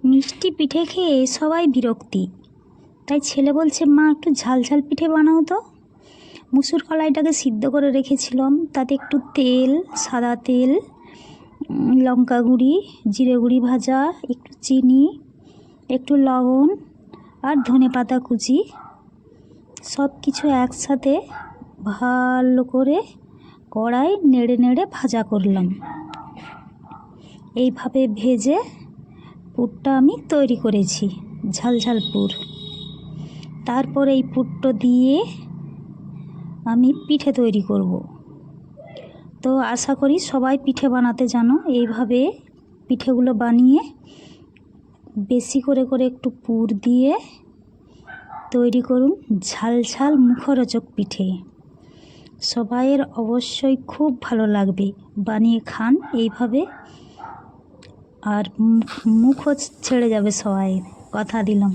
মিষ্টি পিঠে খেয়ে সবাই বিরক্তি, তাই ছেলে বলছে মা একটু ঝাল ঝাল পিঠে বানাও তো। মুসুর কলাইটাকে সিদ্ধ করে রেখেছিলাম, তাতে একটু তেল, সাদা তেল, লঙ্কা গুঁড়ি, জিরে গুঁড়ি ভাজা, একটু চিনি, একটু লবণ আর ধনেপাতা কুচি সব কিছু একসাথে ভালো করে কড়াই নেড়ে নেড়ে ভাজা করলাম। এইভাবে ভেজে পুরটা আমি তৈরি করেছি, ঝাল ঝাল পুর। তারপর এই পুরটা দিয়ে আমি পিঠে তৈরি করব। তো আশা করি সবাই পিঠে বানাতে জানো। এইভাবে পিঠেগুলো বানিয়ে বেশি করে করে একটু পুর দিয়ে তৈরি করুন ঝাল ঝাল মুখরোচক পিঠে। সবাইয়ের অবশ্যই খুব ভালো লাগবে, বানিয়ে খান এইভাবে, আর মুখও ছেড়ে যাবে সবাই, কথা দিলাম।